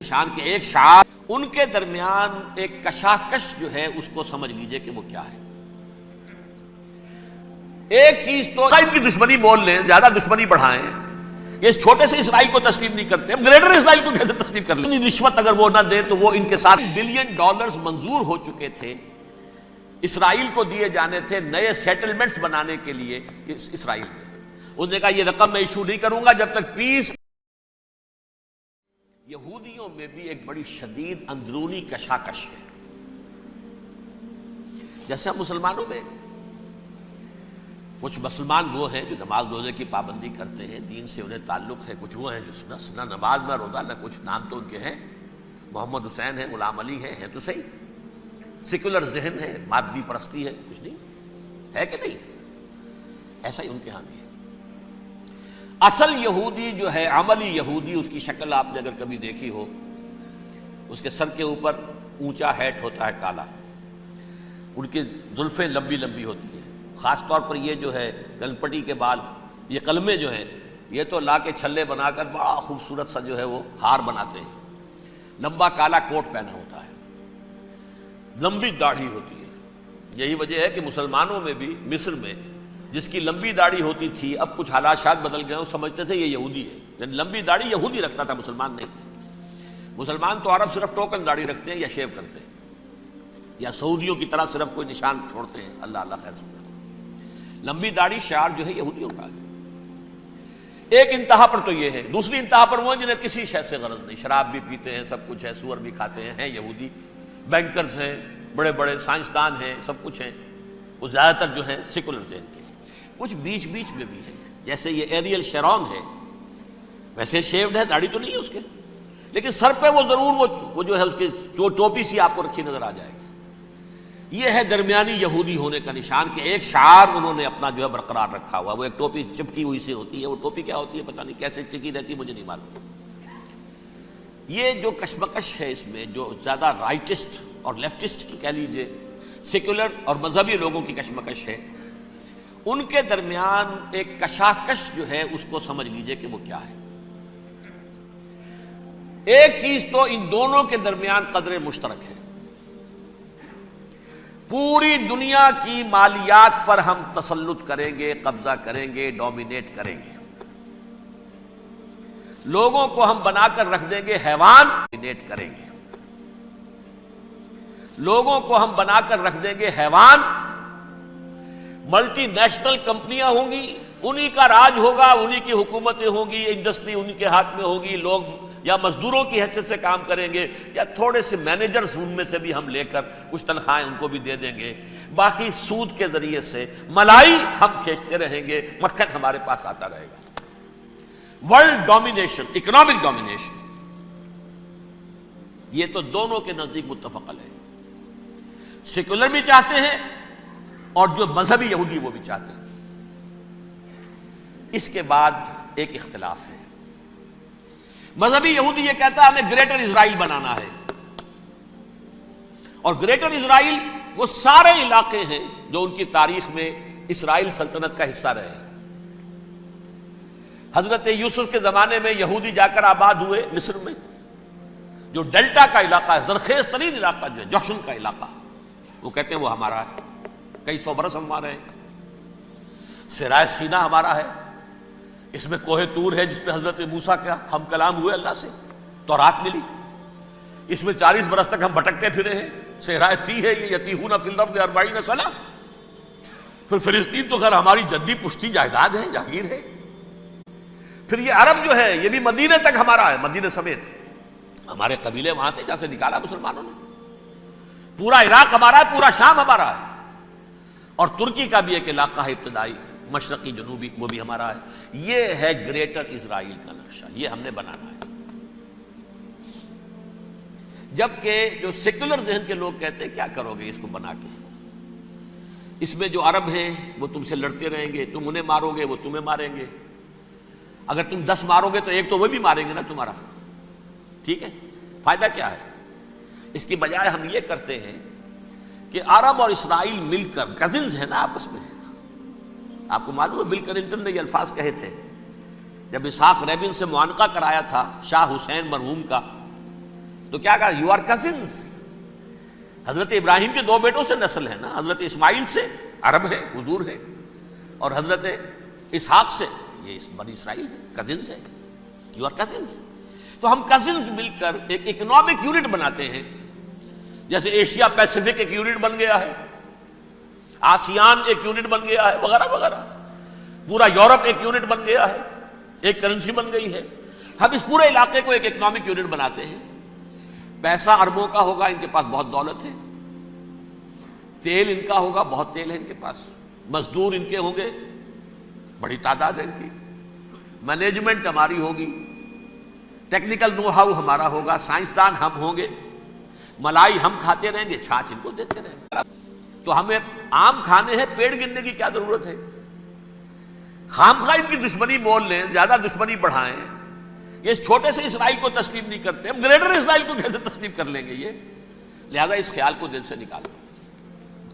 شان کے ایک شعار ان کے درمیان ایک کشاکش جو ہے اس کو سمجھ لیجئے کہ وہ کیا ہے۔ ایک چیز تو اسرائیل کی دشمنی بول لیں، زیادہ دشمنی بڑھائیں، یہ اس چھوٹے سے اسرائیل کو تسلیم نہیں کرتے، ہم گریٹر اسرائیل کو کیسے تسلیم کر لیں؟ رشوت اگر وہ نہ دیں تو وہ ان کے ساتھ بلین ڈالرز منظور ہو چکے تھے، اسرائیل کو دیے جانے تھے نئے سیٹلمنٹس بنانے کے لیے اسرائیل میں۔ انہوں نے کہا یہ رقم میں ایشو نہیں کروں گا جب تک پیس۔ یہودیوں میں بھی ایک بڑی شدید اندرونی کشاکش ہے، جیسے ہم مسلمانوں میں کچھ مسلمان وہ ہیں جو نماز روزے کی پابندی کرتے ہیں، دین سے انہیں تعلق ہے، کچھ وہ ہیں جو نہ نماز نہ روزہ نہ کچھ، نام تو ان کے ہیں، محمد حسین ہے، غلام علی ہیں تو صحیح، سیکولر ذہن ہے، مادی پرستی ہے، کچھ نہیں ہے کہ نہیں؟ ایسا ہی ان کے ہاں بھی ہے۔ اصل یہودی جو ہے، عملی یہودی، اس کی شکل آپ نے اگر کبھی دیکھی ہو، اس کے سر کے اوپر اونچا ہیٹ ہوتا ہے کالا، ان کی زلفیں لمبی لمبی ہوتی ہیں، خاص طور پر یہ جو ہے گلپٹی کے بال، یہ قلمے جو ہیں یہ تو لا کے چھلے بنا کر بڑا خوبصورت سا جو ہے وہ ہار بناتے ہیں، لمبا کالا کوٹ پہنا ہوتا ہے، لمبی داڑھی ہوتی ہے۔ یہی وجہ ہے کہ مسلمانوں میں بھی مصر میں جس کی لمبی داڑھی ہوتی تھی، اب کچھ حالات شاید بدل گئے، وہ سمجھتے تھے یہ یہودی ہے، یعنی لمبی داڑھی یہودی رکھتا تھا، مسلمان نہیں۔ مسلمان تو عرب صرف ٹوکن داڑھی رکھتے ہیں یا شیو کرتے ہیں، یا سعودیوں کی طرح صرف کوئی نشان چھوڑتے ہیں، اللہ اللہ خیر سے۔ لمبی داڑھی شعار جو ہے یہودیوں کا ہے۔ ایک انتہا پر تو یہ ہے، دوسری انتہا پر وہ ہیں جنہیں کسی شے سے غرض نہیں، شراب بھی پیتے ہیں، سب کچھ ہے، سور بھی کھاتے ہیں یہودی، بینکرز ہیں، بڑے بڑے سائنسدان ہیں، سب کچھ ہیں، وہ زیادہ تر جو ہیں سیکولر ذہن کے۔ کچھ بیچ بیچ میں بھی ہے، جیسے یہ ایریل شیرون ہے، ویسے شیوڈ ہے، داڑھی تو نہیں ہے اس کے، لیکن سر پہ وہ ضرور وہ جو ہے اس کی ٹوپی سی آپ کو رکھی نظر آ جائے گی۔ یہ ہے درمیانی یہودی ہونے کا نشان کہ ایک شعار انہوں نے اپنا جو ہے برقرار رکھا ہوا، وہ ایک ٹوپی چپکی ہوئی سے ہوتی ہے، وہ ٹوپی کیا ہوتی ہے پتہ نہیں، کیسے چکی رہتی مجھے نہیں معلوم۔ یہ جو کشمکش ہے اس میں، جو زیادہ رائٹسٹ اور لیفٹسٹ کی کہہ لیجیے، سیکولر اور مذہبی لوگوں کی کشمکش ہے، ان کے درمیان ایک کشاکش جو ہے اس کو سمجھ لیجئے کہ وہ کیا ہے۔ ایک چیز تو ان دونوں کے درمیان قدر مشترک ہے، پوری دنیا کی مالیات پر ہم تسلط کریں گے، قبضہ کریں گے، ڈومینیٹ کریں گے، لوگوں کو ہم بنا کر رکھ دیں گے حیوان، ڈومینیٹ کریں گے، لوگوں کو ہم بنا کر رکھ دیں گے حیوان، ملٹی نیشنل کمپنیاں ہوں گی، انہی کا راج ہوگا، انہی کی حکومتیں ہوں گی، انڈسٹری انہی کے ہاتھ میں ہوگی، لوگ یا مزدوروں کی حیثیت سے کام کریں گے، یا تھوڑے سے مینیجرز ان میں سے بھی ہم لے کر کچھ تنخواہیں ان کو بھی دے دیں گے، باقی سود کے ذریعے سے ملائی ہم کھینچتے رہیں گے، مکھن ہمارے پاس آتا رہے گا۔ ورلڈ ڈومینیشن، اکنامک ڈومینیشن، یہ تو دونوں کے نزدیک متفق علیہ ہے، سیکولر بھی چاہتے ہیں اور جو مذہبی یہودی وہ بھی چاہتے ہیں۔ اس کے بعد ایک اختلاف ہے، مذہبی یہودی یہ کہتا ہے ہمیں گریٹر اسرائیل بنانا ہے، اور گریٹر اسرائیل وہ سارے علاقے ہیں جو ان کی تاریخ میں اسرائیل سلطنت کا حصہ رہے ہیں۔ حضرت یوسف کے زمانے میں یہودی جا کر آباد ہوئے مصر میں، جو ڈیلٹا کا علاقہ ہے، زرخیز ترین علاقہ جو ہے، جوشن کا علاقہ، وہ کہتے ہیں وہ ہمارا ہے، کئی سو برس ہمارے ہیں۔ صحرائے سینا ہمارا ہے، اس میں کوہ طور ہے جس پہ حضرت موسیٰ کا ہم کلام ہوئے اللہ سے، تورات ملی، اس میں 40 برس تک ہم بھٹکتے پھرے ہیں۔ صحرائے تی ہے یہ، یتیہون فی الارض 40 سنہ۔ پھر فلسطین تو خیر ہماری جدی پشتی جائیداد ہے، جاگیر ہے۔ پھر یہ عرب جو ہے یہ بھی مدینے تک ہمارا ہے، مدینے سمیت، ہمارے قبیلے وہاں تھے جہاں سے نکالا مسلمانوں نے، پورا عراق ہمارا ہے، پورا شام ہمارا ہے، اور ترکی کا بھی ایک علاقہ ہے ابتدائی مشرقی جنوبی، وہ بھی ہمارا ہے۔ یہ ہے گریٹر اسرائیل کا نقشہ، یہ ہم نے بنانا ہے۔ جبکہ جو سیکولر ذہن کے لوگ کہتے ہیں کیا کرو گے اس کو بنا کے، اس میں جو عرب ہیں وہ تم سے لڑتے رہیں گے، تم انہیں مارو گے وہ تمہیں ماریں گے، اگر تم 10 مارو گے تو ایک تو وہ بھی ماریں گے نا تمہارا، ٹھیک ہے؟ فائدہ کیا ہے؟ اس کی بجائے ہم یہ کرتے ہیں کہ عرب اور اسرائیل مل کر، کزنز ہیں نا آپس میں، آپ کو معلوم ہے بل کلنٹن نے یہ الفاظ کہے تھے جب اسحاق ریبن سے معانقہ کرایا تھا شاہ حسین مرحوم کا، تو کیا کہا؟ You are cousins. حضرت ابراہیم کے 2 بیٹوں سے نسل ہے نا. حضرت اسماعیل سے عرب ہے، حضور ہے، اور حضرت اسحاق سے یہ بنی اسرائیل ہے، کزنز ہے. You are cousins. تو ہم کزنز مل کر ایک اکنامک یونٹ بناتے ہیں. جیسے ایشیا پیسیفک ایک یونٹ بن گیا ہے، آسیان ایک یونٹ بن گیا ہے، وغیرہ وغیرہ. پورا یورپ ایک یونٹ بن گیا ہے، ایک کرنسی بن گئی ہے. ہم اس پورے علاقے کو ایک اکنامک یونٹ بناتے ہیں. پیسہ اربوں کا ہوگا، ان کے پاس بہت دولت ہے. تیل ان کا ہوگا، بہت تیل ہے ان کے پاس. مزدور ان کے ہوں گے، بڑی تعداد ہے ان کی. مینجمنٹ ہماری ہوگی، ٹیکنیکل نو ہاؤ ہمارا ہوگا، سائنسدان ہم ہوں گے. ملائی ہم کھاتے رہیں گے، چھاچھ ان کو دیتے رہیں گے. تو ہمیں آم کھانے ہیں، پیڑ گننے کی کیا ضرورت ہے؟ خام خواہ ان کی دشمنی مول لیں، زیادہ دشمنی بڑھائیں. یہ اس چھوٹے سے اسرائیل کو تسلیم نہیں کرتے، ہم گریٹر اسرائیل کو کیسے تسلیم کر لیں گے یہ؟ لہذا اس خیال کو دل سے نکالو.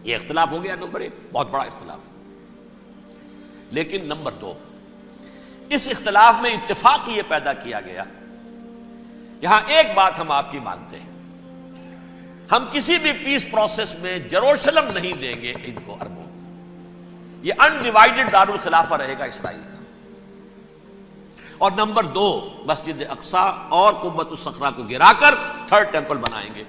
یہ اختلاف ہو گیا نمبر 1، بہت بڑا اختلاف. لیکن نمبر 2، اس اختلاف میں اتفاق یہ پیدا کیا گیا. یہاں ایک بات ہم آپ کی مانتے ہیں، ہم کسی بھی پیس پروسیس میں جروشلم نہیں دیں گے ان کو، عربوں کو. یہ انڈیوائیڈڈ دارالخلافہ رہے گا اسرائیل کا. اور نمبر 2، مسجد اقصی اور قبۃ الصخرہ کو گرا کر 3rd ٹیمپل بنائیں گے.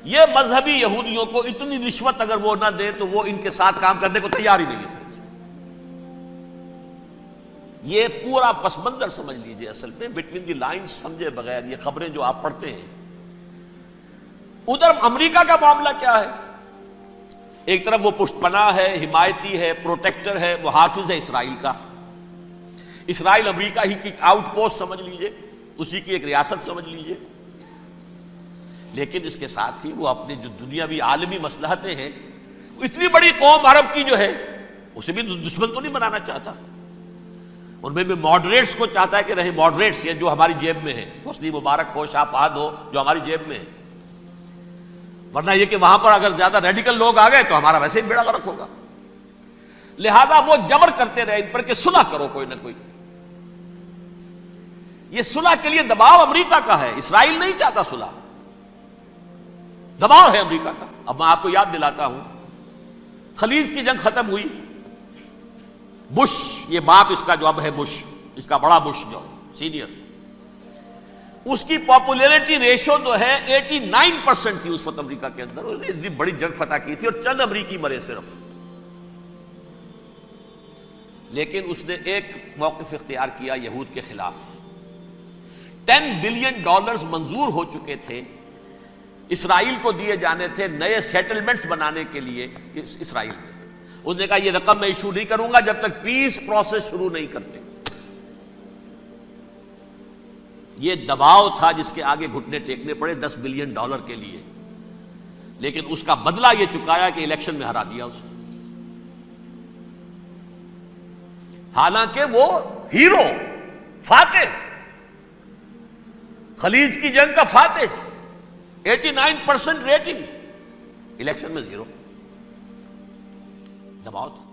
یہ مذہبی یہودیوں کو اتنی رشوت اگر وہ نہ دیں تو وہ ان کے ساتھ کام کرنے کو تیار ہی نہیں ہے. یہ پورا پس منظر سمجھ لیجئے. اصل میں بٹوین دی لائنز سمجھے بغیر یہ خبریں جو آپ پڑھتے ہیں. ادھر امریکہ کا معاملہ کیا ہے؟ ایک طرف وہ پشت پناہ ہے، حمایتی ہے، پروٹیکٹر ہے، محافظ ہے اسرائیل کا. اسرائیل امریکہ ہی کی آؤٹ پوسٹ سمجھ لیجئے، اسی کی ایک ریاست سمجھ لیجئے. لیکن اس کے ساتھ ہی وہ اپنے جو دنیاوی عالمی مصلحتیں ہیں، اتنی بڑی قوم عرب کی جو ہے اسے بھی دشمن تو نہیں بنانا چاہتا. ان میں بھی ماڈریٹس کو چاہتا ہے کہ رہے ماڈریٹس، یہ جو ہماری جیب میں ہے، حسنی مبارک ہو، شاہ فہد ہو، جو ہماری جیب میں ہے. ورنہ یہ کہ وہاں پر اگر زیادہ ریڈیکل لوگ آ گئے تو ہمارا ویسے ہی بیڑا غرق ہوگا. لہذا وہ جبر کرتے رہے ان پر کہ صلح کرو کوئی نہ کوئی. یہ صلح کے لیے دباؤ امریکہ کا ہے، اسرائیل نہیں چاہتا صلح، دباؤ ہے امریکہ کا. اب میں آپ کو یاد دلاتا ہوں، خلیج کی جنگ ختم ہوئی. بش، یہ باپ اس کا جو اب ہے بش، اس کا بڑا بش جو ہے سینئر، اس کی پاپولیرٹی ریشو تو ہے 89% تھی اس وقت امریکہ کے اندر. اس نے اتنی بڑی جنگ فتح کی تھی اور چند امریکی مرے صرف. لیکن اس نے ایک موقف اختیار کیا یہود کے خلاف. $10 بلین منظور ہو چکے تھے، اسرائیل کو دیے جانے تھے نئے سیٹلمنٹس بنانے کے لیے اسرائیل میں. اس نے کہا یہ رقم میں ایشو نہیں کروں گا جب تک پیس پروسیس شروع نہیں کرتے. یہ دباؤ تھا جس کے آگے گھٹنے ٹیکنے پڑے $10 بلین کے لیے. لیکن اس کا بدلہ یہ چکایا کہ الیکشن میں ہرا دیا اسے. حالانکہ وہ ہیرو، فاتح، خلیج کی جنگ کا فاتح، 89% ریٹنگ، الیکشن میں 0. دباؤ تھا.